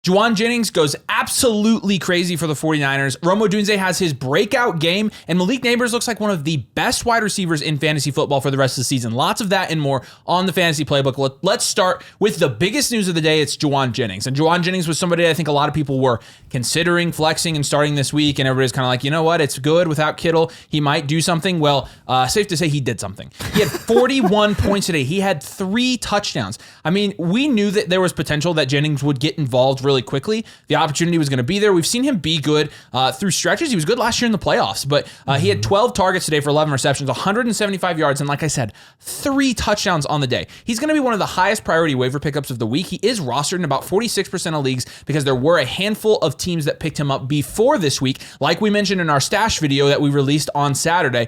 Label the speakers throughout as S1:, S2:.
S1: Jauan Jennings goes absolutely crazy for the 49ers. Odunze has his breakout game, and Malik Nabers looks like one of the best wide receivers in fantasy football for the rest of the season. Lots of that and more on the fantasy playbook. Let's start with the biggest news of the day. It's Jauan Jennings. And Jauan Jennings was somebody I think a lot of people were considering flexing and starting this week, and everybody's kind of like, you know what, it's good without Kittle. He might do something. Well, safe to say he did something. He had 41 points today. He had 3 touchdowns. I mean, we knew that there was potential that Jennings would get involved really quickly. The opportunity was going to be there. We've seen him be good through stretches. He was good last year in the playoffs, but he had 12 targets today for 11 receptions, 175 yards, and like I said, 3 touchdowns on the day. He's going to be one of the highest priority waiver pickups of the week. He is rostered in about 46% of leagues because there were a handful of teams that picked him up before this week, like we mentioned in our stash video that we released on Saturday.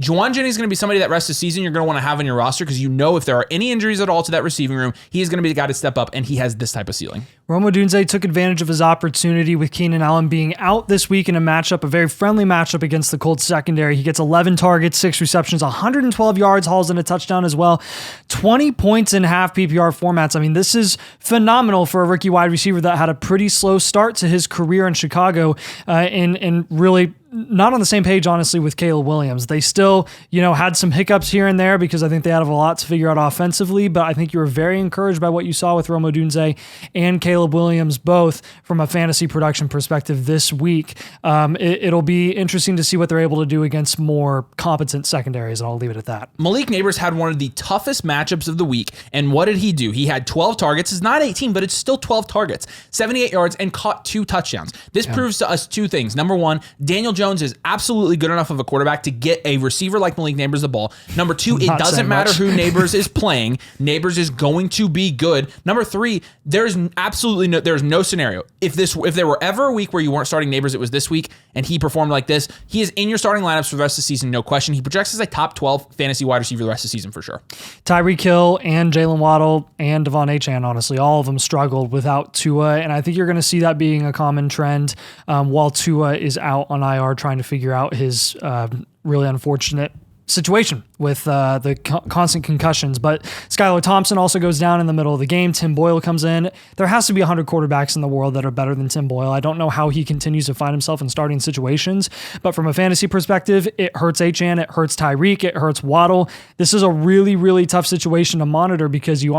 S1: Jauan Jennings is going to be somebody that rest of the season you're going to want to have on your roster because you know if there are any injuries at all to that receiving room, he is going to be the guy to step up, and he has this type of ceiling.
S2: Odunze took advantage of his opportunity with Keenan Allen being out this week in a very friendly matchup against the Colts secondary. He gets 11 targets, 6 receptions, 112 yards, hauls in a touchdown as well. 20 points in half PPR formats. I mean, this is phenomenal for a rookie wide receiver that had a pretty slow start to his career in Chicago and really not on the same page, honestly, with Caleb Williams. They still, had some hiccups here and there because I think they have a lot to figure out offensively, but I think you were very encouraged by what you saw with Odunze and Caleb Williams, both from a fantasy production perspective this week. It'll be interesting to see what they're able to do against more competent secondaries, and I'll leave it at that.
S1: Malik Nabers had one of the toughest matchups of the week, and what did he do? He had 12 targets. It's not 18, but it's still 12 targets, 78 yards, and caught 2 touchdowns. This proves to us 2 things. Number one, Daniel Jones is absolutely good enough of a quarterback to get a receiver like Malik Nabers the ball. Number 2, it doesn't matter who Nabers is playing. Nabers is going to be good. Number 3, there's no scenario. If there were ever a week where you weren't starting Nabers, it was this week, and he performed like this. He is in your starting lineups for the rest of the season, no question. He projects as a top 12 fantasy wide receiver the rest of the season for sure.
S2: Tyreek Hill and Jaylen Waddle and Devon Achane, honestly, all of them struggled without Tua, and I think you're going to see that being a common trend while Tua is out on IR trying to figure out his really unfortunate situation with the constant concussions. But Skylar Thompson also goes down in the middle of the game. Tim Boyle comes in. There has to be 100 quarterbacks in the world that are better than Tim Boyle. I don't know how he continues to find himself in starting situations, but from a fantasy perspective, it hurts Achane, it hurts Tyreek, it hurts Waddle. This is a really, really tough situation to monitor because you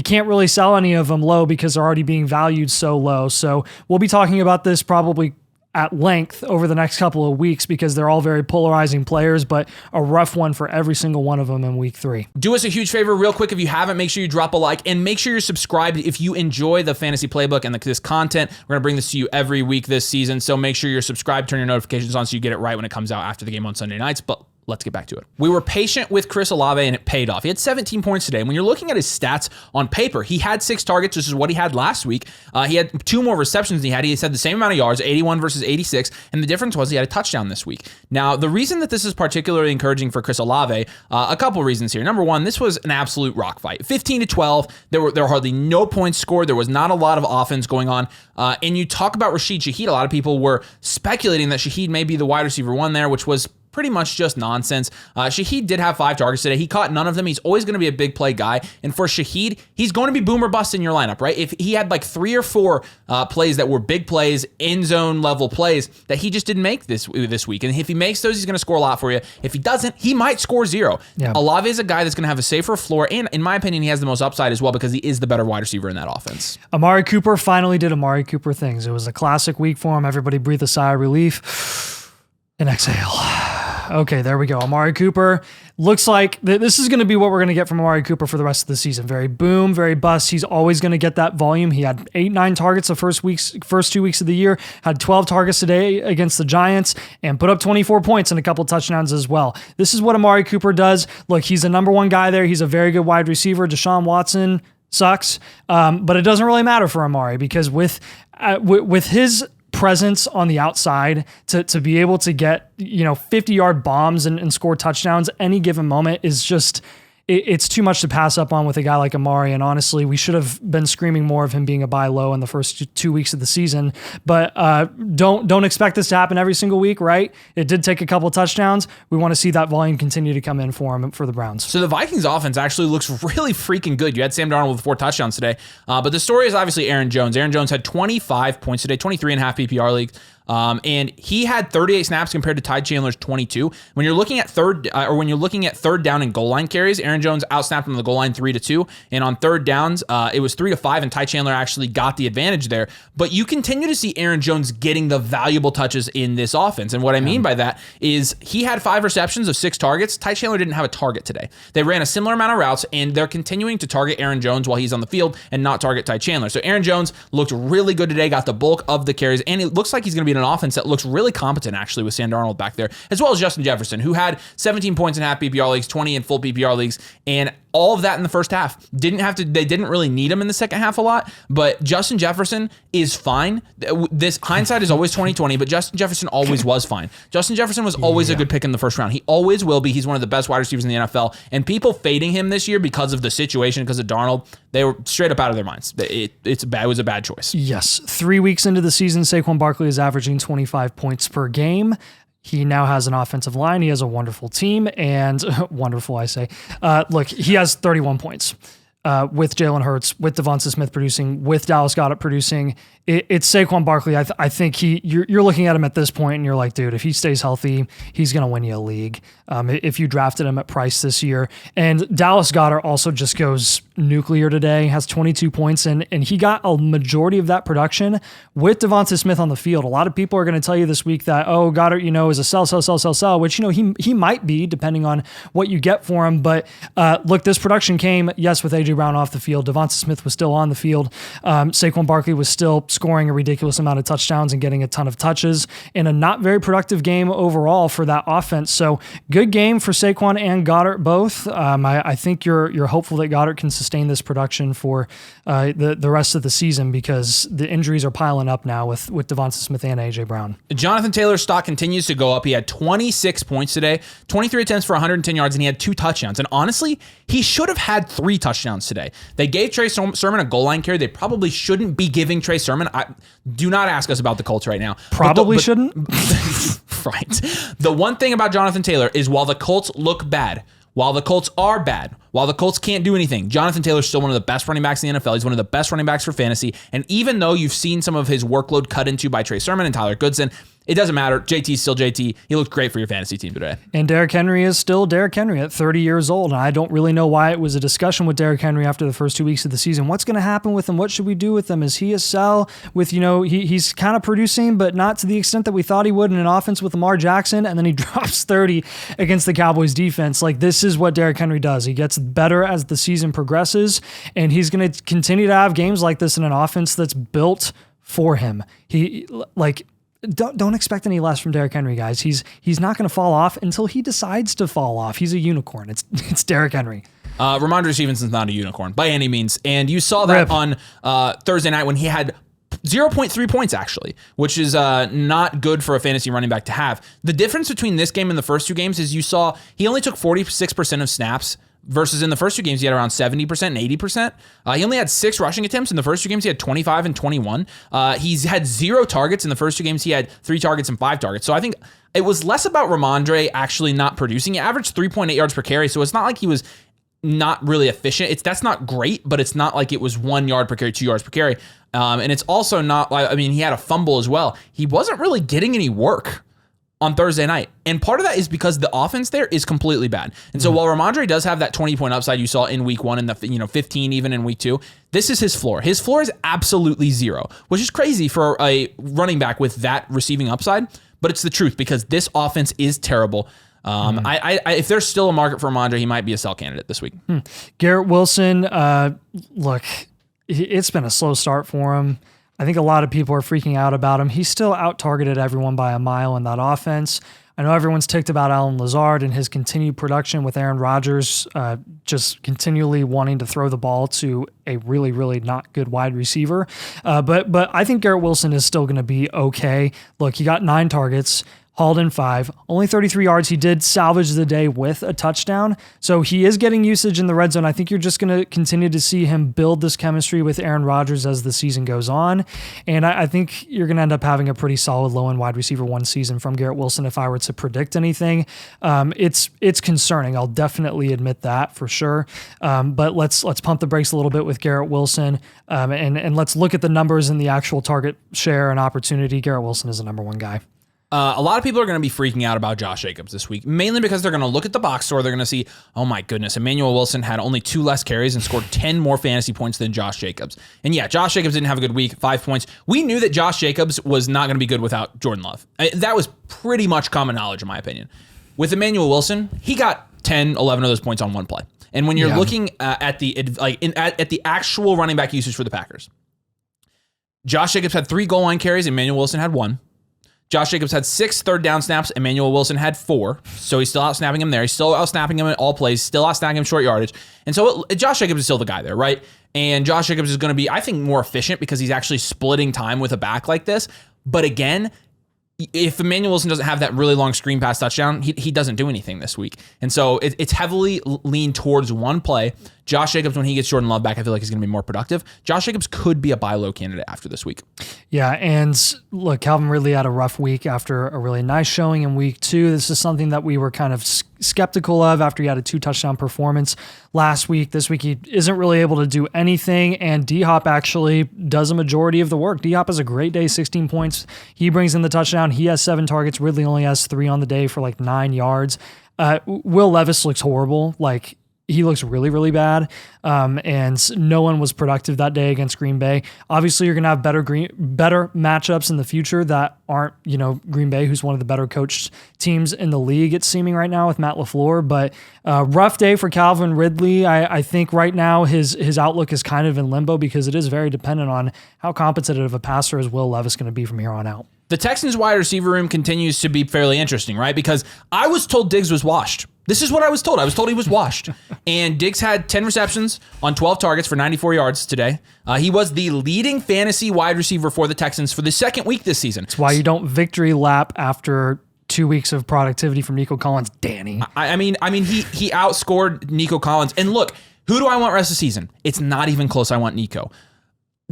S2: can't really sell any of them low because they're already being valued so low. So we'll be talking about this probably at length over the next couple of weeks because they're all very polarizing players, but a rough one for every single one of them in week 3.
S1: Do us a huge favor real quick. If you haven't, make sure you drop a like and make sure you're subscribed if you enjoy the fantasy playbook and this content. We're going to bring this to you every week this season. So make sure you're subscribed, turn your notifications on so you get it right when it comes out after the game on Sunday nights. But let's get back to it. We were patient with Chris Olave, and it paid off. He had 17 points today. And when you're looking at his stats on paper, he had 6 targets, which is what he had last week. He had 2 more receptions than he had. He had the same amount of yards, 81 versus 86, and the difference was he had a touchdown this week. Now, the reason that this is particularly encouraging for Chris Olave, a couple reasons here. Number one, this was an absolute rock fight. 15-12, there were hardly no points scored. There was not a lot of offense going on. And you talk about Rashid Shaheed, a lot of people were speculating that Shaheed may be the wide receiver 1 there, which was pretty much just nonsense. Shaheed did have 5 targets today. He caught none of them. He's always going to be a big play guy. And for Shaheed, he's going to be boom or bust in your lineup, right? If he had like 3 or 4 plays that were big plays, end zone level plays that he just didn't make this week. And if he makes those, he's going to score a lot for you. If he doesn't, he might score 0. Yeah. Olave is a guy that's going to have a safer floor. And in my opinion, he has the most upside as well because he is the better wide receiver in that offense.
S2: Amari Cooper finally did Amari Cooper things. It was a classic week for him. Everybody breathed a sigh of relief and exhale. Okay, there we go. Amari Cooper looks like this is going to be what we're going to get from Amari Cooper for the rest of the season. Very boom, very bust. He's always going to get that volume. He had 8-9 targets the first 2 weeks of the year, had 12 targets today against the Giants, and put up 24 points and a couple touchdowns as well. This is what Amari Cooper does. Look, he's the number 1 guy there. He's a very good wide receiver. Deshaun Watson sucks, but it doesn't really matter for Amari because with his presence on the outside to be able to get 50-yard bombs and score touchdowns any given moment is just it's too much to pass up on with a guy like Amari. And honestly, we should have been screaming more of him being a buy low in the first 2 weeks of the season. But don't expect this to happen every single week, right? It did take a couple of touchdowns. We want to see that volume continue to come in for him for the Browns.
S1: So the Vikings offense actually looks really freaking good. You had Sam Darnold with 4 touchdowns today. But the story is obviously Aaron Jones. Aaron Jones had 25 points today, 23.5 PPR league. And he had 38 snaps compared to Ty Chandler's 22. When you're looking at third down and goal line carries, Aaron Jones outsnapped him on the goal line 3-2, and on third downs, it was 3-5, and Ty Chandler actually got the advantage there. But you continue to see Aaron Jones getting the valuable touches in this offense, and what I mean by that is he had 5 receptions of 6 targets. Ty Chandler didn't have a target today. They ran a similar amount of routes, and they're continuing to target Aaron Jones while he's on the field and not target Ty Chandler. So Aaron Jones looked really good today, got the bulk of the carries, and it looks like he's going to be in an offense that looks really competent actually with Sam Darnold back there, as well as Justin Jefferson, who had 17 points in half PPR leagues, 20 in full PPR leagues, and all of that in the first half. They didn't really need him in the second half a lot, but Justin Jefferson is fine. This hindsight is always 2020, but Justin Jefferson always was fine. Justin Jefferson was always a good pick in the first round. He always will be. He's one of the best wide receivers in the NFL, and people fading him this year because of the situation, because of Darnold, they were straight up out of their minds. It was a bad choice.
S2: Yes. 3 weeks into the season, Saquon Barkley is averaging 25 points per game. He now has an offensive line. He has a wonderful team, and wonderful, I say. Look, he has 31 points with Jalen Hurts, with Devonta Smith producing, with Dallas Goedert producing. It's Saquon Barkley. I think you're looking at him at this point, and you're like, dude, if he stays healthy, he's going to win you a league. If you drafted him at price this year. And Dallas Goedert also just goes nuclear today, has 22 points, and he got a majority of that production with Devonta Smith on the field. A lot of people are going to tell you this week that, Goedert, is a sell, which, he might be, depending on what you get for him. But look, this production came, yes, with A.J. Brown off the field. Devonta Smith was still on the field. Saquon Barkley was still scoring a ridiculous amount of touchdowns and getting a ton of touches in a not very productive game overall for that offense. So good game for Saquon and Goedert both. I think you're hopeful that Goedert can sustain this production for the rest of the season, because the injuries are piling up now with Devonta Smith and A.J. Brown.
S1: Jonathan Taylor's stock continues to go up. He had 26 points today, 23 attempts for 110 yards, and he had 2 touchdowns. And honestly, he should have had 3 touchdowns today. They gave Trey Sermon a goal line carry. They probably shouldn't be giving Trey Sermon. Do not ask us about the Colts right now.
S2: Probably shouldn't.
S1: Right. The one thing about Jonathan Taylor is while the Colts look bad, while the Colts are bad, while the Colts can't do anything, Jonathan Taylor's still one of the best running backs in the NFL. He's one of the best running backs for fantasy. And even though you've seen some of his workload cut into by Trey Sermon and Tyler Goodson, it doesn't matter. JT's still JT. He looked great for your fantasy team today.
S2: And Derrick Henry is still Derrick Henry at 30 years old. And I don't really know why it was a discussion with Derrick Henry after the first 2 weeks of the season. What's going to happen with him? What should we do with him? Is he a sell with, he's kind of producing, but not to the extent that we thought he would in an offense with Lamar Jackson. And then he drops 30 against the Cowboys defense. Like, this is what Derrick Henry does. He gets better as the season progresses, and he's going to continue to have games like this in an offense that's built for him. Don't expect any less from Derrick Henry, guys. He's not going to fall off until he decides to fall off. He's a unicorn. It's Derrick Henry.
S1: Rhamondre Stevenson's not a unicorn by any means, and you saw that on Thursday night when he had 0.3 points actually, which is not good for a fantasy running back to have. The difference between this game and the first 2 games is you saw he only took 46% of snaps. Versus in the first 2 games, he had around 70% and 80%. He only had 6 rushing attempts. In the first 2 games, he had 25 and 21. He's had 0 targets. In the first 2 games, he had 3 targets and 5 targets. So I think it was less about Rhamondre actually not producing. He averaged 3.8 yards per carry, so it's not like he was not really efficient. That's not great, but it's not like it was 1 yard per carry, 2 yards per carry. And it's also not like, he had a fumble as well. He wasn't really getting any work on Thursday night. And part of that is because the offense there is completely bad. And so while Rhamondre does have that 20-point upside you saw in week 1 and the 15 even in week 2, this is his floor. His floor is absolutely 0, which is crazy for a running back with that receiving upside. But it's the truth because this offense is terrible. If there's still a market for Rhamondre, he might be a sell candidate this week.
S2: Garrett Wilson, look, it's been a slow start for him. I think a lot of people are freaking out about him. He's still out-targeted everyone by a mile in that offense. I know everyone's ticked about Allen Lazard and his continued production with Aaron Rodgers just continually wanting to throw the ball to a really, really not good wide receiver. But I think Garrett Wilson is still going to be okay. Look, he got 9 targets, hauled in 5, only 33 yards. He did salvage the day with a touchdown. So he is getting usage in the red zone. I think you're just going to continue to see him build this chemistry with Aaron Rodgers as the season goes on. And I think you're going to end up having a pretty solid low-end wide receiver 1 season from Garrett Wilson if I were to predict anything. It's concerning. I'll definitely admit that for sure. But let's pump the brakes a little bit with Garrett Wilson and let's look at the numbers and the actual target share and opportunity. Garrett Wilson is the number 1 guy.
S1: A lot of people are going to be freaking out about Josh Jacobs this week, mainly because they're going to look at the box score. They're going to see, oh my goodness, Emanuel Wilson had only 2 less carries and scored 10 more fantasy points than Josh Jacobs. And yeah, Josh Jacobs didn't have a good week, 5 points. We knew that Josh Jacobs was not going to be good without Jordan Love. That was pretty much common knowledge in my opinion. With Emanuel Wilson, he got 10, 11 of those points on one play. And when you're looking at the actual running back usage for the Packers, Josh Jacobs had 3 goal line carries, Emanuel Wilson had 1. Josh Jacobs had 6 third down snaps. Emanuel Wilson had 4. So he's still out-snapping him there. He's still out-snapping him in all plays, still out-snapping him short yardage. And so Josh Jacobs is still the guy there, right? And Josh Jacobs is going to be, I think, more efficient because he's actually splitting time with a back like this. But again, if Emanuel Wilson doesn't have that really long screen pass touchdown, he doesn't do anything this week. And so it's heavily leaned towards one play. Josh Jacobs, when he gets Jordan Love back, I feel like he's going to be more productive. Josh Jacobs could be a buy low candidate after this week.
S2: Yeah, and look, Calvin Ridley had a rough week after a really nice showing in week 2. This is something that we were kind of skeptical of after he had a 2-touchdown performance last week. This week, he isn't really able to do anything, and D-Hop actually does a majority of the work. D-Hop has a great day, 16 points. He brings in the touchdown. He has 7 targets. Ridley only has 3 on the day for like 9 yards. Will Levis looks horrible. Like, he looks really, really bad, and no one was productive that day against Green Bay. Obviously, you're going to have better matchups in the future that aren't, Green Bay, who's one of the better coached teams in the league, it's seeming right now with Matt LaFleur. But rough day for Calvin Ridley. I think right now his outlook is kind of in limbo because it is very dependent on how competent of a passer is Will Levis going to be from here on out.
S1: The Texans wide receiver room continues to be fairly interesting, right? Because I was told Diggs was washed. This is what I was told. I was told he was washed. And Diggs had 10 receptions on 12 targets for 94 yards today. He was the leading fantasy wide receiver for the Texans for the second week this season.
S2: That's why you don't victory lap after 2 weeks of productivity from Nico Collins, Danny.
S1: I mean, he outscored Nico Collins. And look, who do I want rest of the season? It's not even close. I want Nico.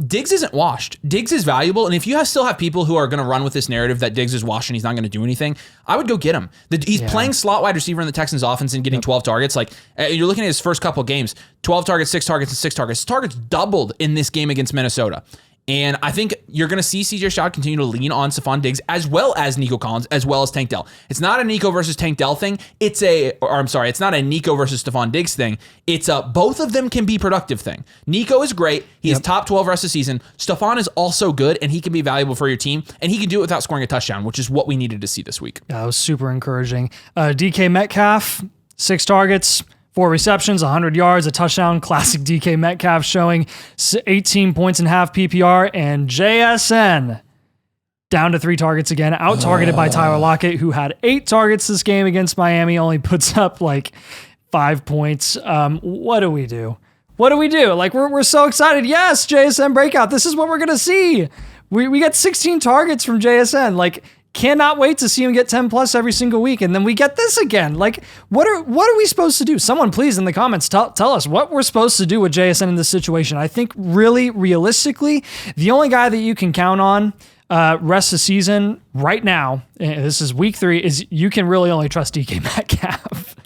S1: Diggs isn't washed. Diggs is valuable, and if you still have people who are going to run with this narrative that Diggs is washed and he's not going to do anything, I would go get him. He's playing slot wide receiver in the Texans offense and getting 12 targets. Like, you're looking at his first couple of games, 12 targets, 6 targets, and 6 targets. His targets doubled in this game against Minnesota. And I think you're going to see CJ Stroud continue to lean on Stefon Diggs as well as Nico Collins, as well as Tank Dell. It's not a Nico versus Tank Dell thing. It's not a Nico versus Stefon Diggs thing. It's a both of them can be productive thing. Nico is great. He is top 12 rest of the season. Stefon is also good, and he can be valuable for your team, and he can do it without scoring a touchdown, which is what we needed to see this week.
S2: Yeah, that was super encouraging. DK Metcalf, 6 targets, 4 receptions, 100 yards, a touchdown. Classic DK Metcalf showing 18 points in half PPR. And JSN down to 3 targets again, out-targeted by Tyler Lockett, who had 8 targets this game against Miami, only puts up like 5 points. What do we do? What do we do? Like, we're so excited. Yes, JSN breakout. This is what we're going to see. We got 16 targets from JSN. Like, cannot wait to see him get 10 plus every single week. And then we get this again. Like, what are we supposed to do? Someone please in the comments tell us what we're supposed to do with JSN in this situation. I think really realistically, the only guy that you can count on rest of the season right now, this is week 3, is you can really only trust DK Metcalf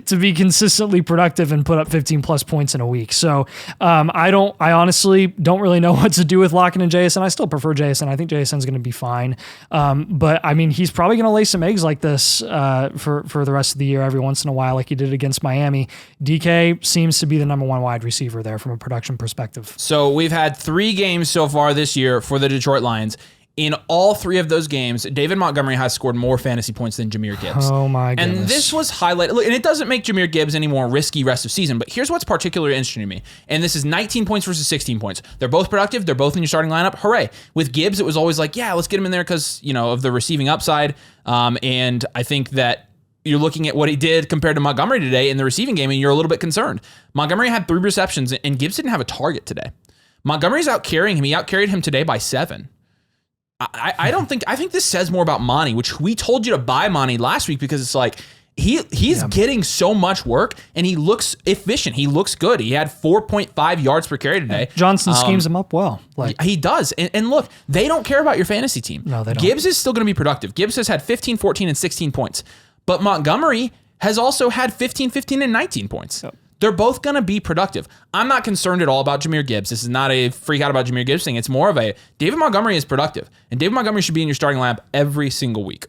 S2: to be consistently productive and put up 15 plus points in a week. So I honestly don't really know what to do with Lockett and JSN. I still prefer JSN. I think JSN's going to be fine. But I mean, he's probably going to lay some eggs like this for the rest of the year every once in a while, like he did against Miami. DK seems to be the number 1 wide receiver there from a production perspective.
S1: So we've had 3 games so far this year for the Detroit Lions. In all 3 of those games, David Montgomery has scored more fantasy points than Jahmyr Gibbs.
S2: Oh my goodness.
S1: And this was highlighted, and it doesn't make Jahmyr Gibbs any more risky rest of season, but here's what's particularly interesting to me. And this is 19 points versus 16 points. They're both productive. They're both in your starting lineup. Hooray. With Gibbs, it was always like, yeah, let's get him in there because, of the receiving upside. And I think that you're looking at what he did compared to Montgomery today in the receiving game, and you're a little bit concerned. Montgomery had 3 receptions, and Gibbs didn't have a target today. Montgomery's out carrying him. He out carried him today by 7. I think this says more about Monty, which we told you to buy Monty last week because it's like he's getting so much work and he looks efficient. He looks good. He had 4.5 yards per carry today.
S2: Johnson schemes him up well.
S1: He does. And look, they don't care about your fantasy team.
S2: No, they don't.
S1: Gibbs is still going to be productive. Gibbs has had 15, 14, and 16 points. But Montgomery has also had 15, 15, and 19 points. Yep. They're both going to be productive. I'm not concerned at all about Jahmyr Gibbs. This is not a freak out about Jahmyr Gibbs thing. It's more of a David Montgomery is productive. And David Montgomery should be in your starting lineup every single week.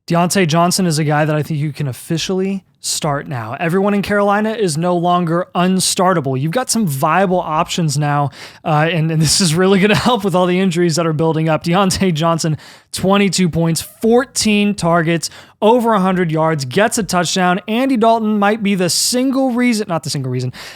S2: Deontay Johnson is a guy that I think you can officially start now. Everyone in Carolina is no longer unstartable. You've got some viable options now, and this is really going to help with all the injuries that are building up. Deontay Johnson, 22 points, 14 targets, over 100 yards, gets a touchdown. Andy Dalton might be not the single reason,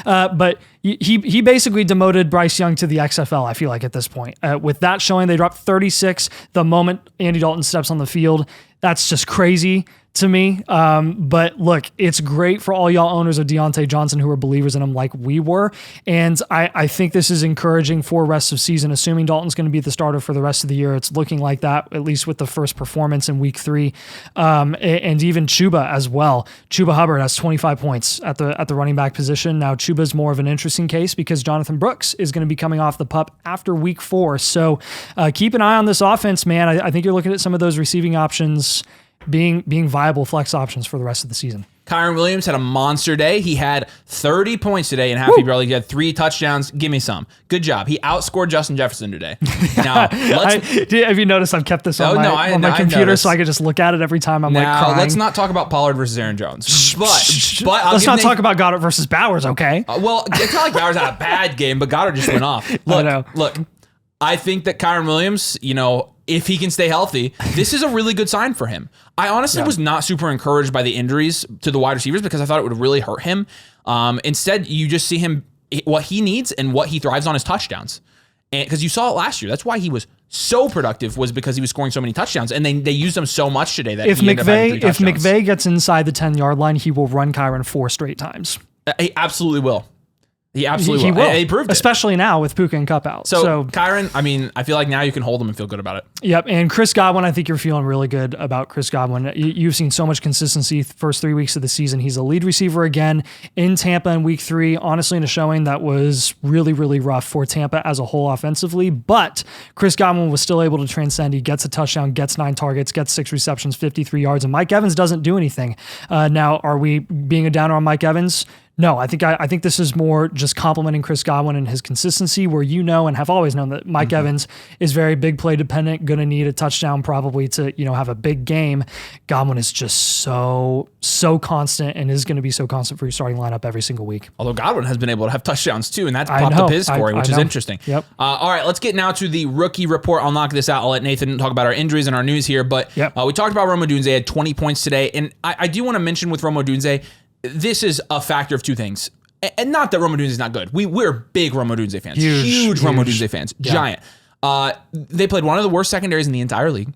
S2: but he basically demoted Bryce Young to the XFL, I feel like, at this point. With that showing, they dropped 36 the moment Andy Dalton steps on the field. That's just crazy to me. But look, it's great for all y'all owners of Deontay Johnson who are believers in him like we were. And I think this is encouraging for rest of season, assuming Dalton's going to be the starter for the rest of the year. It's looking like that, at least with the first performance in week 3. And even Chuba as well. Chuba Hubbard has 25 points at the running back position. Now Chuba's more of an interesting case because Jonathan Brooks is going to be coming off the pup after week 4. So keep an eye on this offense, man. I think you're looking at some of those receiving options being viable flex options for the rest of the season.
S1: Kyren Williams had a monster day. He had 30 points today in half PPR. He had 3 touchdowns. Give me some. Good job. He outscored Justin Jefferson today. Now,
S2: have you noticed I've kept this on my computer so I can just look at it every time I'm crying?
S1: Let's not talk about Pollard versus Aaron Jones. But
S2: let's not talk about Goedert versus Bowers, okay?
S1: Well, it's not like Bowers had a bad game, but Goedert just went off. Look, I think that Kyren Williams, if he can stay healthy, this is a really good sign for him. I honestly was not super encouraged by the injuries to the wide receivers because I thought it would really hurt him. Instead, you just see him, what he needs and what he thrives on is touchdowns. And because you saw it last year. That's why he was so productive, was because he was scoring so many touchdowns. And they used him so much today that
S2: if McVay gets inside the 10-yard line, he will run Kyren 4 straight times.
S1: He absolutely will. He absolutely will. He proved it.
S2: Especially now with Puka and Kupp out.
S1: So Kyren, I feel like now you can hold him and feel good about it.
S2: Yep. And Chris Godwin, I think you're feeling really good about Chris Godwin. You've seen so much consistency first 3 weeks of the season. He's a lead receiver again in Tampa in week 3. Honestly, in a showing that was really, really rough for Tampa as a whole offensively. But Chris Godwin was still able to transcend. He gets a touchdown, gets 9 targets, gets 6 receptions, 53 yards. And Mike Evans doesn't do anything. Now, are we being a downer on Mike Evans? No, I think this is more just complimenting Chris Godwin and his consistency, where and have always known that Mike Evans is very big play dependent, going to need a touchdown probably to have a big game. Godwin is just so constant and is going to be so constant for your starting lineup every single week.
S1: Although Godwin has been able to have touchdowns too, and that's popped up his scoring, which is interesting.
S2: Yep.
S1: All right, let's get now to the rookie report. I'll knock this out. I'll let Nathan talk about our injuries and our news here, but we talked about Odunze. Had 20 points today, and I do want to mention with Odunze, this is a factor of 2 things. And not that Odunze is not good. We're big Odunze fans. Huge Odunze fans. Yeah. Giant. They played one of the worst secondaries in the entire league,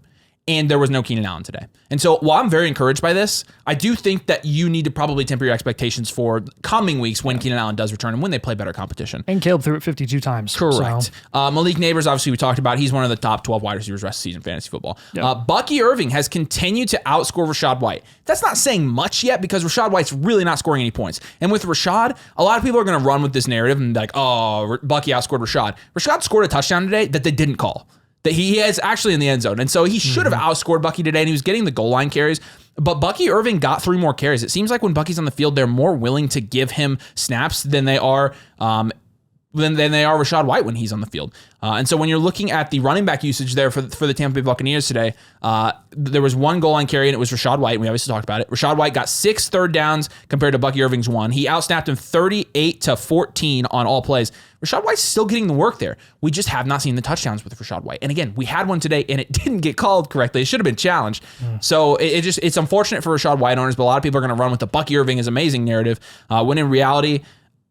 S1: and there was no Keenan Allen today. And so while I'm very encouraged by this, I do think that you need to probably temper your expectations for coming weeks when Keenan Allen does return and when they play better competition.
S2: And Caleb threw it 52 times.
S1: Correct. So. Malik Nabers, obviously we talked about. He's one of the top 12 wide receivers rest of season fantasy football. Yep. Bucky Irving has continued to outscore Rachaad White. That's not saying much yet because Rachaad White's really not scoring any points. And with Rachaad, a lot of people are going to run with this narrative and be like, oh, Bucky outscored Rachaad. Rachaad scored a touchdown today that they didn't call. That he is actually in the end zone. And so he should have outscored Bucky today, and he was getting the goal line carries. But Bucky Irving got 3 more carries. It seems like when Bucky's on the field, they're more willing to give him snaps than they are Rachaad White when he's on the field. And so when you're looking at the running back usage there for the Tampa Bay Buccaneers today, there was 1 goal line carry, and it was Rachaad White, and we obviously talked about it. Rachaad White got 6 third downs compared to Bucky Irving's 1. He outsnapped him 38-14 on all plays. Rachaad White's still getting the work there. We just have not seen the touchdowns with Rachaad White. And again, we had one today, and it didn't get called correctly. It should have been challenged. So it's unfortunate for Rachaad White owners, but a lot of people are going to run with the Bucky Irving is amazing narrative, when in reality,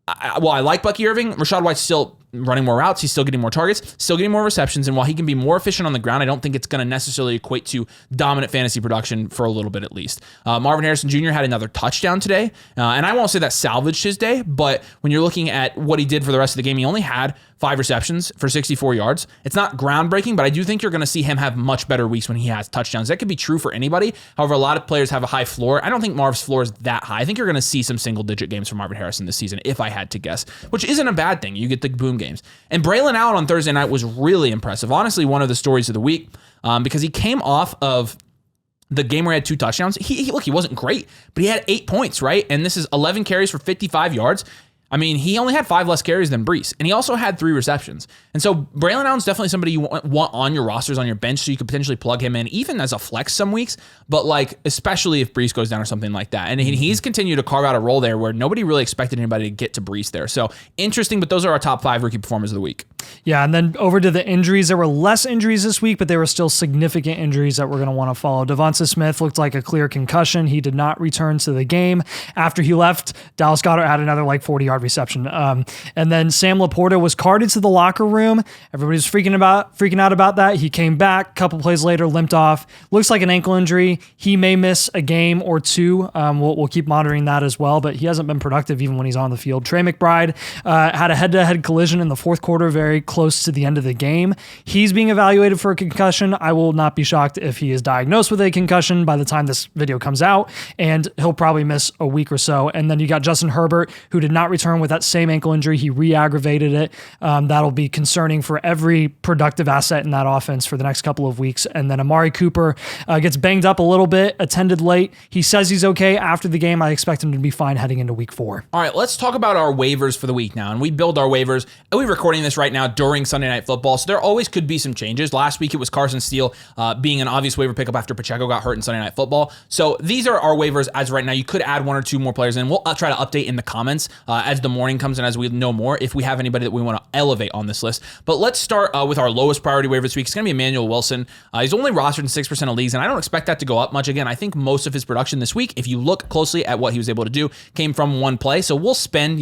S1: I like Bucky Irving. Rachaad White's still running more routes. He's still getting more targets, still getting more receptions. And while he can be more efficient on the ground, I don't think it's going to necessarily equate to dominant fantasy production for a little bit at least. Marvin Harrison Jr. had another touchdown today. And I won't say that salvaged his day, but when you're looking at what he did for the rest of the game, he only had 5 receptions for 64 yards. It's not groundbreaking, but I do think you're going to see him have much better weeks when he has touchdowns. That could be true for anybody. However, a lot of players have a high floor. I don't think Marv's floor is that high. I think you're going to see some single-digit games from Marvin Harrison this season, if I had to guess, which isn't a bad thing. You get the boom games. And Braelon Allen on Thursday night was really impressive. Honestly, one of the stories of the week, because he came off of the game where he had 2 touchdowns. He wasn't great, but he had 8 points, right? And this is 11 carries for 55 yards. I mean, he only had 5 less carries than Brees, and he also had 3 receptions. And so Braelon Allen's definitely somebody you want on your rosters, on your bench, so you could potentially plug him in, even as a flex some weeks, but like especially if Brees goes down or something like that. And he's continued to carve out a role there where nobody really expected anybody to get to Brees there. So interesting, but those are our top 5 rookie performers of the week.
S2: Yeah, and then over to the injuries. There were less injuries this week, but there were still significant injuries that we're going to want to follow. Devonta Smith looked like a clear concussion. He did not return to the game. After he left, Dallas Goedert had another 40-yard reception. And then Sam Laporta was carted to the locker room. Everybody was freaking out about that. He came back a couple plays later, limped off. Looks like an ankle injury. He may miss a game or 2. We'll keep monitoring that as well, but he hasn't been productive even when he's on the field. Trey McBride had a head-to-head collision in the fourth quarter, very close to the end of the game. He's being evaluated for a concussion. I will not be shocked if he is diagnosed with a concussion by the time this video comes out, and he'll probably miss a week or so. And then you got Justin Herbert, who did not return with that same ankle injury. He re-aggravated it. That'll be concerning for every productive asset in that offense for the next couple of weeks. And then Amari Cooper gets banged up a little bit, attended late. He says he's okay after the game. I expect him to be fine heading into week 4.
S1: All right, let's talk about our waivers for the week now. And we build our waivers. We're recording this right now during Sunday Night Football, so there always could be some changes. Last week it was Carson Steele being an obvious waiver pickup after Pacheco got hurt in Sunday Night Football. So these are our waivers as of right now. You could add 1 or 2 more players in. We'll try to update in the comments as the morning comes and as we know more if we have anybody that we want to elevate on this list. But let's start with our lowest priority waiver this week. It's going to be Emanuel Wilson. He's only rostered in 6% of leagues, and I don't expect that to go up much. Again, I think most of his production this week, if you look closely at what he was able to do, came from 1 play. So we'll spend,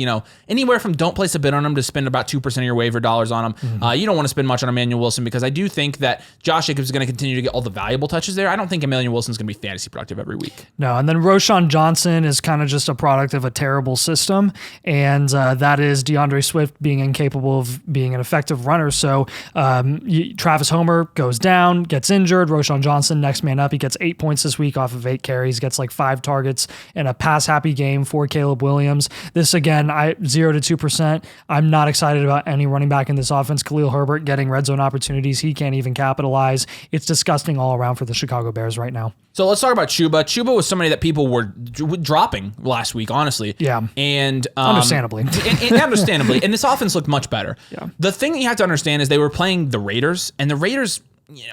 S1: anywhere from don't place a bid on him to spend about 2% of your waiver dollars on him. You don't want to spend much on Emanuel Wilson because I do think that Josh Jacobs is going to continue to get all the valuable touches there. I don't think Emanuel Wilson is going to be fantasy productive every week.
S2: No, and then Roschon Johnson is kind of just a product of a terrible system, and that is DeAndre Swift being incapable of being an effective runner. So Travis Homer goes down, gets injured. Roschon Johnson, next man up. He gets 8 points this week off of 8 carries, gets 5 targets in a pass-happy game for Caleb Williams. This, again, 0 to 2%. I'm not excited about any running back in this offense. Khalil Herbert getting red zone opportunities. He can't even capitalize. It's disgusting all around for the Chicago Bears right now.
S1: So let's talk about Chuba. Chuba was somebody that people were dropping last week, honestly.
S2: Yeah.
S1: And
S2: understandably.
S1: Understandably. And this offense looked much better.
S2: Yeah.
S1: The thing that you have to understand is they were playing the Raiders, and the Raiders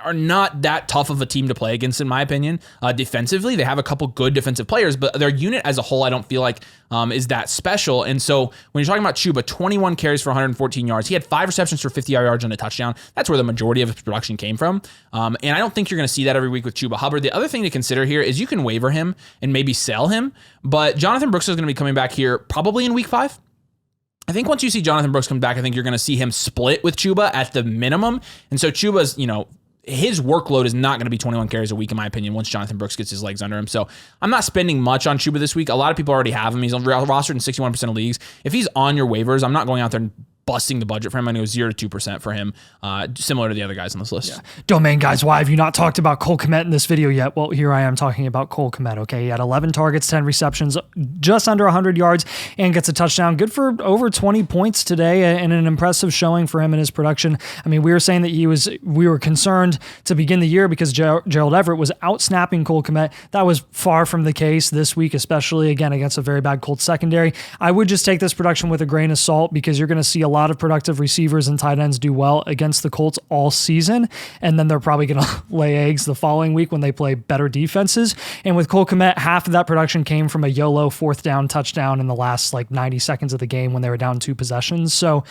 S1: are not that tough of a team to play against, in my opinion. Defensively, they have a couple good defensive players, but their unit as a whole, I don't feel like is that special. And so when you're talking about Chuba, 21 carries for 114 yards. He had 5 receptions for 50 yards and a touchdown. That's where the majority of his production came from. And I don't think you're going to see that every week with Chuba Hubbard. The other thing to consider here is you can waiver him and maybe sell him, but Jonathan Brooks is going to be coming back here probably in week 5. I think once you see Jonathan Brooks come back, I think you're going to see him split with Chuba at the minimum. And so Chuba's, his workload is not going to be 21 carries a week, in my opinion, once Jonathan Brooks gets his legs under him. So I'm not spending much on Chuba this week. A lot of people already have him. He's rostered in 61% of leagues. If he's on your waivers, I'm not going out there and busting the budget for him. I know 0 to 2% for him, similar to the other guys on this list.
S2: Yeah. Domain guys, why have you not talked about Cole Kmet in this video yet? Well, here I am talking about Cole Kmet, okay? He had 11 targets, 10 receptions, just under 100 yards, and gets a touchdown. Good for over 20 points today, and an impressive showing for him in his production. I mean, we were saying that we were concerned to begin the year because Gerald Everett was out-snapping Cole Kmet. That was far from the case this week, especially, again, against a very bad Colts secondary. I would just take this production with a grain of salt because you're going to see a lot of productive receivers and tight ends do well against the Colts all season, and then they're probably going to lay eggs the following week when they play better defenses. And with Cole Kmet, half of that production came from a YOLO 4th down touchdown in the last 90 seconds of the game when they were down 2 possessions. So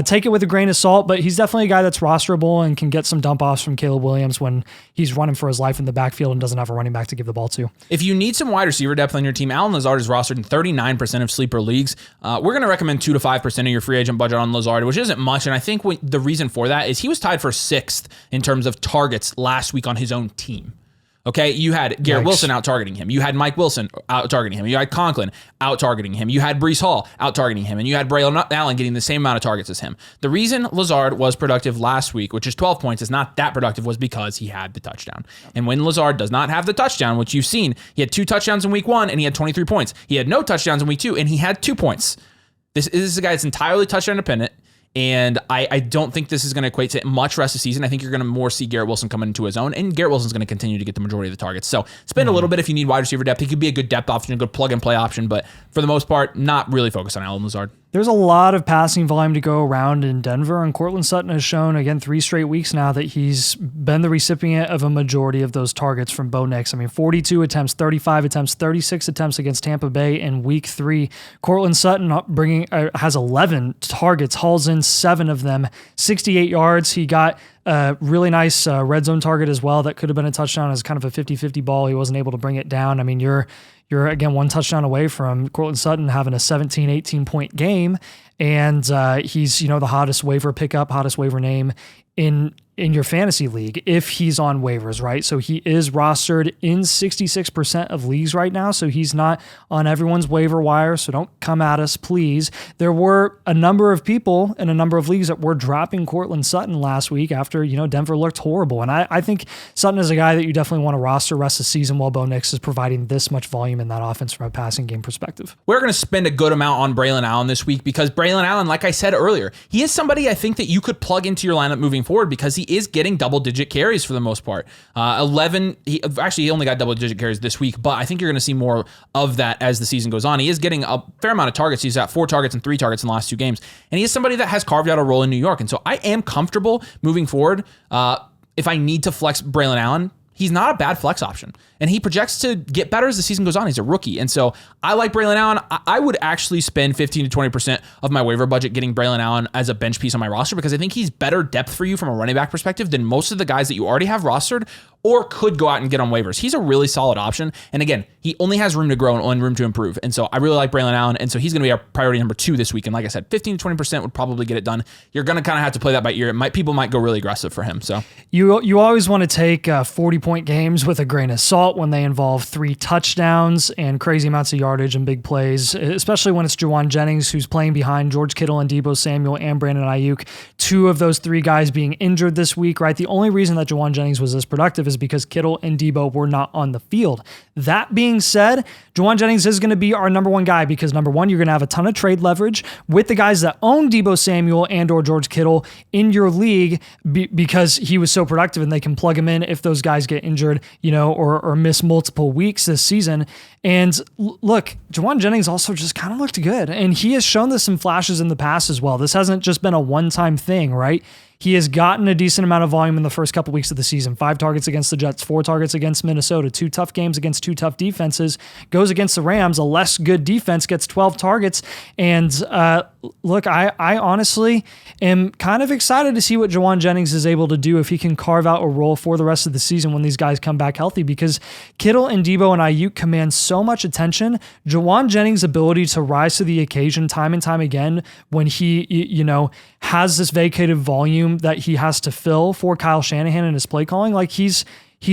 S2: take it with a grain of salt, but he's definitely a guy that's rosterable and can get some dump offs from Caleb Williams when he's running for his life in the backfield and doesn't have a running back to give the ball to.
S1: If you need some wide receiver depth on your team, Allen Lazard is rostered in 39% of sleeper leagues. We're going to recommend 2 to 5% of your free agent budget on Lazard, which isn't much. And I think the reason for that is he was tied for 6th in terms of targets last week on his own team. Okay, you had Garrett
S2: Yikes.
S1: Wilson out targeting him. You had Mike Wilson out targeting him. You had Conklin out targeting him. You had Breece Hall out targeting him. And you had Braelon Allen getting the same amount of targets as him. The reason Lazard was productive last week, which is 12 points, is not that productive, was because he had the touchdown. And when Lazard does not have the touchdown, which you've seen, he had 2 touchdowns in week 1 and he had 23 points. He had no touchdowns in week 2 and he had 2 points. This is a guy that's entirely touchdown dependent. And I don't think this is going to equate to much rest of the season. I think you're going to more see Garrett Wilson come into his own, and Garrett Wilson's going to continue to get the majority of the targets. So spend a little bit if you need wide receiver depth. He could be a good depth option, a good plug and play option, but for the most part, not really focused on Allen Lazard.
S2: There's a lot of passing volume to go around in Denver, and Courtland Sutton has shown, again, 3 straight weeks now that he's been the recipient of a majority of those targets from Bo Nix. I mean, 42 attempts, 35 attempts, 36 attempts against Tampa Bay in week 3. Courtland Sutton has 11 targets, hauls in 7 of them, 68 yards. He got a really nice red zone target as well that could have been a touchdown as kind of a 50-50 ball. He wasn't able to bring it down. I mean, you're again 1 touchdown away from Courtland Sutton having a 17, 18-point game, and he's the hottest waiver pickup, hottest waiver name in your fantasy league if he's on waivers, right? So he is rostered in 66% of leagues right now, so he's not on everyone's waiver wire, so don't come at us, please. There were a number of people in a number of leagues that were dropping Courtland Sutton last week after, Denver looked horrible, and I think Sutton is a guy that you definitely want to roster rest of the season while Bo Nix is providing this much volume in that offense from a passing game perspective.
S1: We're going to spend a good amount on Braelon Allen this week because Braelon Allen, like I said earlier, he is somebody I think that you could plug into your lineup moving forward because he is getting double-digit carries for the most part. 11, he only got double-digit carries this week, but I think you're going to see more of that as the season goes on. He is getting a fair amount of targets. He's got 4 targets and 3 targets in the last 2 games, and he is somebody that has carved out a role in New York, and so I am comfortable moving forward. If I need to flex Braelon Allen, he's not a bad flex option. And he projects to get better as the season goes on. He's a rookie. And so I like Braelon Allen. I would actually spend 15 to 20% of my waiver budget getting Braelon Allen as a bench piece on my roster because I think he's better depth for you from a running back perspective than most of the guys that you already have rostered or could go out and get on waivers. He's a really solid option. And again, he only has room to grow and room to improve. And so I really like Braelon Allen. And so he's going to be our priority number 2 this week. And like I said, 15 to 20% would probably get it done. You're going to kind of have to play that by ear. People might go really aggressive for him. So
S2: you always want to take 40-point games with a grain of salt when they involve 3 touchdowns and crazy amounts of yardage and big plays, especially when it's Jauan Jennings who's playing behind George Kittle and Deebo Samuel and Brandon Ayuk. 2 of those 3 guys being injured this week, right? The only reason that Jauan Jennings was this productive is because Kittle and Deebo were not on the field. That being said, Jauan Jennings is going to be our number 1 guy because number 1, you're going to have a ton of trade leverage with the guys that own Deebo Samuel and or George Kittle in your league because he was so productive and they can plug him in if those guys get injured, or miss multiple weeks this season. And look, Jauan Jennings also just kind of looked good. And he has shown this in flashes in the past as well. This hasn't just been a one-time thing, right? He has gotten a decent amount of volume in the first couple weeks of the season. 5 targets against the Jets, 4 targets against Minnesota, 2 tough games against 2 tough defenses. Goes against the Rams, a less good defense, gets 12 targets. And look, I honestly am kind of excited to see what Jauan Jennings is able to do if he can carve out a role for the rest of the season when these guys come back healthy because Kittle and Deebo and Ayuk command so much attention. Jauan Jennings' ability to rise to the occasion time and time again when he, has this vacated volume that he has to fill for Kyle Shanahan and his play calling, like he's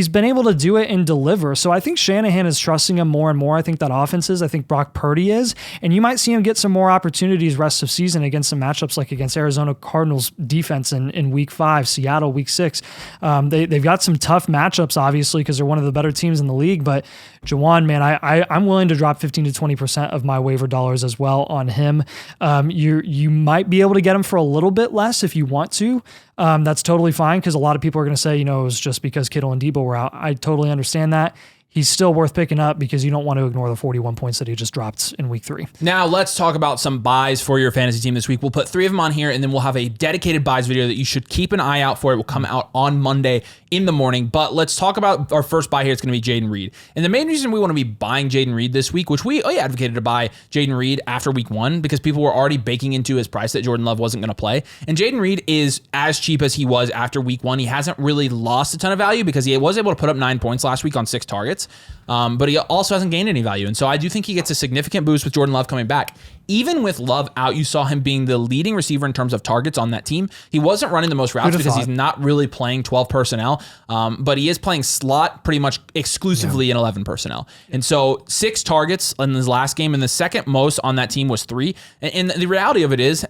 S2: been able to do it and deliver. So I think Shanahan is trusting him more and more. I think that offense is. I think Brock Purdy is. And you might see him get some more opportunities rest of season against some matchups like against Arizona Cardinals defense in week 5, Seattle week 6. They've got some tough matchups, obviously, because they're one of the better teams in the league. But Jauan, man, I'm willing to drop 15 to 20% of my waiver dollars as well on him. You might be able to get him for a little bit less if you want to. That's totally fine because a lot of people are going to say, it was just because Kittle and Deebo were out. I totally understand that. He's still worth picking up because you don't want to ignore the 41 points that he just dropped in week 3.
S1: Now let's talk about some buys for your fantasy team this week. We'll put 3 of them on here and then we'll have a dedicated buys video that you should keep an eye out for. It will come out on Monday in the morning. But let's talk about our first buy here. It's going to be Jayden Reed. And the main reason we want to be buying Jayden Reed this week, which we advocated to buy Jayden Reed after week 1 because people were already baking into his price that Jordan Love wasn't going to play. And Jayden Reed is as cheap as he was after week 1. He hasn't really lost a ton of value because he was able to put up 9 points last week on 6 targets. targets. But he also hasn't gained any value. And so I do think he gets a significant boost with Jordan Love coming back. Even with Love out, you saw him being the leading receiver in terms of targets on that team. He wasn't running the most routes because he's not really playing 12 personnel, but he is playing slot pretty much exclusively in 11 personnel. And so 6 targets in his last game, and the second most on that team was 3. And the reality of it is,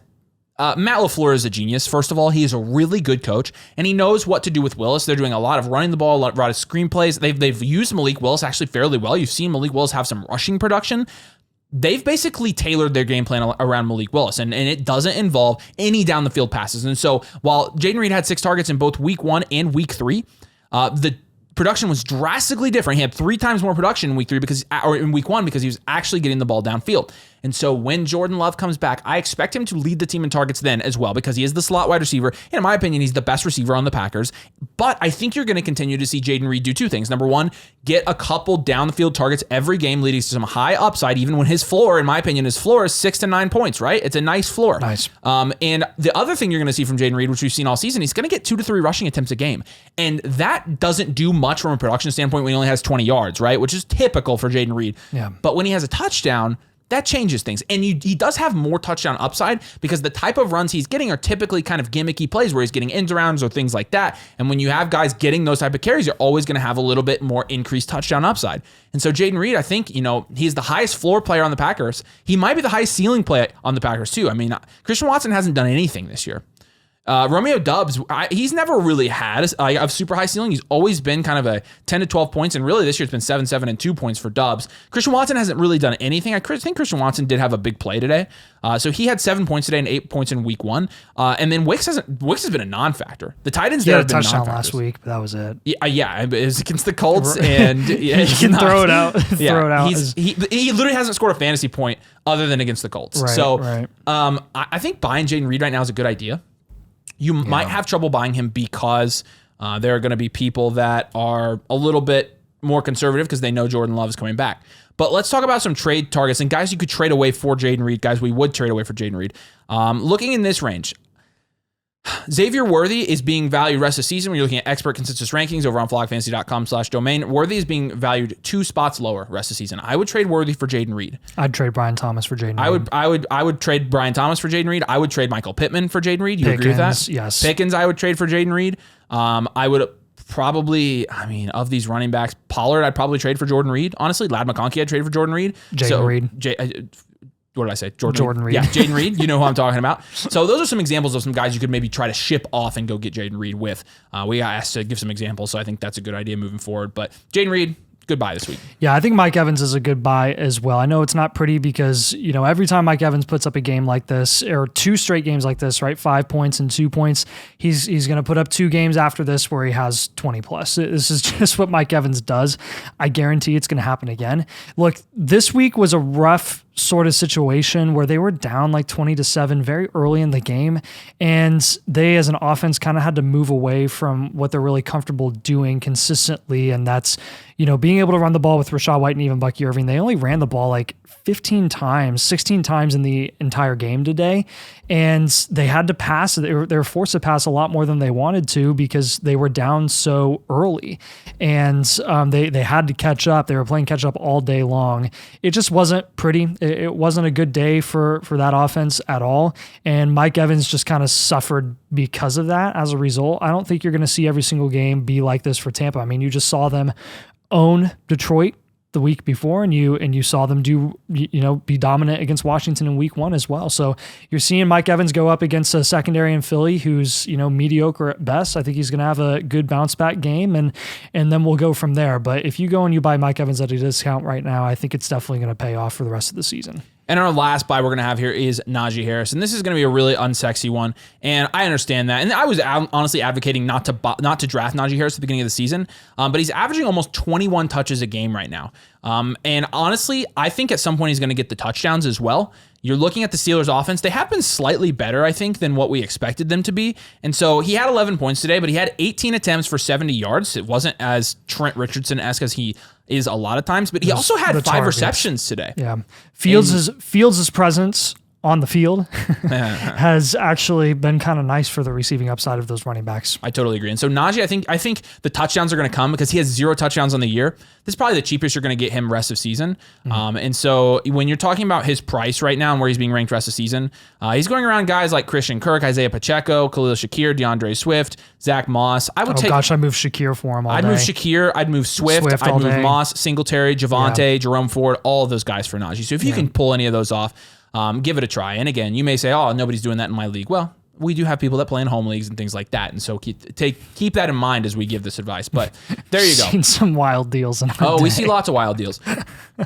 S1: Matt LaFleur is a genius. First of all, he is a really good coach, and he knows what to do with Willis. They're doing a lot of running the ball, a lot of screenplays. They've used Malik Willis actually fairly well. You've seen Malik Willis have some rushing production. They've basically tailored their game plan around Malik Willis, and it doesn't involve any down the field passes. And so while Jayden Reed had 6 targets in both week 1 and week 3, the production was drastically different. He had 3 times more production in week 3 or in week 1 because he was actually getting the ball downfield. And so when Jordan Love comes back, I expect him to lead the team in targets then as well because he is the slot wide receiver. And in my opinion, he's the best receiver on the Packers. But I think you're going to continue to see Jayden Reed do 2 things. Number 1, get a couple down the field targets every game, leading to some high upside, even when his floor, in my opinion, his floor is 6 to 9 points, right? It's a nice floor.
S2: Nice.
S1: And the other thing you're going to see from Jayden Reed, which we've seen all season, he's going to get 2 to 3 rushing attempts a game. And that doesn't do much from a production standpoint when he only has 20 yards, right? Which is typical for Jayden Reed.
S2: Yeah.
S1: But when he has a touchdown, that changes things. And he does have more touchdown upside because the type of runs he's getting are typically kind of gimmicky plays where he's getting end arounds or things like that. And when you have guys getting those type of carries, you're always going to have a little bit more increased touchdown upside. And so Jayden Reed, I think, he's the highest floor player on the Packers. He might be the highest ceiling player on the Packers too. I mean, Christian Watson hasn't done anything this year. Romeo Doubs, he's never really had a super high ceiling. He's always been kind of a 10 to 12 points, and really this year it's been 7, 7, and 2 points for Doubs. Christian Watson hasn't really done anything. I think Christian Watson did have a big play today. So he had 7 points today and 8 points in week 1. And then Wicks has been a non-factor. The Titans there have been non-factors.
S2: Touchdown last week, but that was it.
S1: Yeah, it was against the Colts, and
S2: he can throw it out. Throw it out.
S1: He literally hasn't scored a fantasy point other than against the Colts.
S2: Right.
S1: I think buying Jayden Reed right now is a good idea. You might have trouble buying him because there are going to be people that are a little bit more conservative because they know Jordan Love is coming back. But let's talk about some trade targets and guys you could trade away for Jayden Reed. Guys, we would trade away for Jayden Reed. Looking in this range, Xavier Worthy is being valued rest of the season. When you're looking at expert consensus rankings over on flogfantasy.com/domain, Worthy is being valued 2 spots lower rest of the season. I would trade Worthy for Jayden Reed.
S2: I'd trade Brian Thomas for Jayden Reed.
S1: I would trade Brian Thomas for Jayden Reed. I would trade Michael Pittman for Jayden Reed. You agree with that?
S2: Yes.
S1: Pickens, I would trade for Jayden Reed. I would probably, of these running backs, Pollard, I'd probably trade for Jordan Reed. Honestly, Lad McConkey, I'd trade for Jordan Reed.
S2: Jayden Reed.
S1: What did I say?
S2: Jordan Reed.
S1: Yeah, Jayden Reed. You know who I'm talking about. So those are some examples of some guys you could maybe try to ship off and go get Jayden Reed with. We got asked to give some examples, so I think that's a good idea moving forward. But Jayden Reed, good buy this week.
S2: Yeah, I think Mike Evans is a good buy as well. I know it's not pretty because, every time Mike Evans puts up a game like this, or 2 straight games like this, right? 5 points and 2 points, he's going to put up 2 games after this where he has 20 plus. This is just what Mike Evans does. I guarantee it's going to happen again. Look, this week was a rough sort of situation where they were down like 20-7 very early in the game, and they as an offense kind of had to move away from what they're really comfortable doing consistently, and that's being able to run the ball with Rachaad White and even Bucky Irving. They only ran the ball like 15 times, 16 times in the entire game today, and they had to pass. They were forced to pass a lot more than they wanted to because they were down so early, and they had to catch up. They were playing catch up all day long. It just wasn't pretty. It wasn't a good day for that offense at all, and Mike Evans just kind of suffered because of that as a result. I don't think you're going to see every single game be like this for Tampa. I mean, you just saw them own Detroit the week before, and you saw them be dominant against Washington in week 1 as well. So you're seeing Mike Evans go up against a secondary in Philly who's mediocre at best. I think he's going to have a good bounce back game, and then we'll go from there. But if you go and you buy Mike Evans at a discount right now, I think it's definitely going to pay off for the rest of the season.
S1: And our last buy we're going to have here is Najee Harris. And this is going to be a really unsexy one. And I understand that. And I was honestly advocating not to draft Najee Harris at the beginning of the season. But he's averaging almost 21 touches a game right now. And honestly, I think at some point he's going to get the touchdowns as well. You're looking at the Steelers offense. They have been slightly better, I think, than what we expected them to be. And so he had 11 points today, but he had 18 attempts for 70 yards. It wasn't as Trent Richardson-esque as he is a lot of times, but he also had 5 receptions today.
S2: Yeah. Fields' presence on the field has actually been kind of nice for the receiving upside of those running backs.
S1: I totally agree. And so Najee, I think the touchdowns are going to come because he has 0 touchdowns on the year. This is probably the cheapest you're going to get him rest of season. And so when you're talking about his price right now and where he's being ranked rest of season, he's going around guys like Christian Kirk, Isaiah Pacheco, Khalil Shakir, DeAndre Swift, Zach Moss. I would I'd move
S2: Shakir for him all
S1: I'd
S2: day.
S1: Move Shakir. I'd move Swift. I'd move
S2: day.
S1: Moss, Singletary, Javonte, Jerome Ford, all of those guys for Najee. So if you can pull any of those off, give it a try. And again, you may say, oh, nobody's doing that in my league. Well, we do have people that play in home leagues and things like that. And so keep that in mind as we give this advice. But there you go.
S2: Seen some wild deals in our
S1: we see lots of wild deals.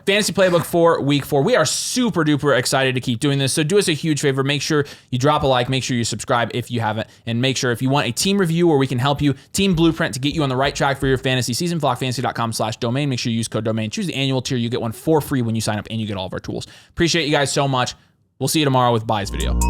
S1: Fantasy Playbook for week 4. We are super duper excited to keep doing this. So do us a huge favor. Make sure you drop a like. Make sure you subscribe if you haven't. And make sure if you want a team review where we can help you, team blueprint to get you on the right track for your fantasy season, flockfantasy.com/domain. Make sure you use code domain. Choose the annual tier. You get one for free when you sign up and you get all of our tools. Appreciate you guys so much. We'll see you tomorrow with Buy's video.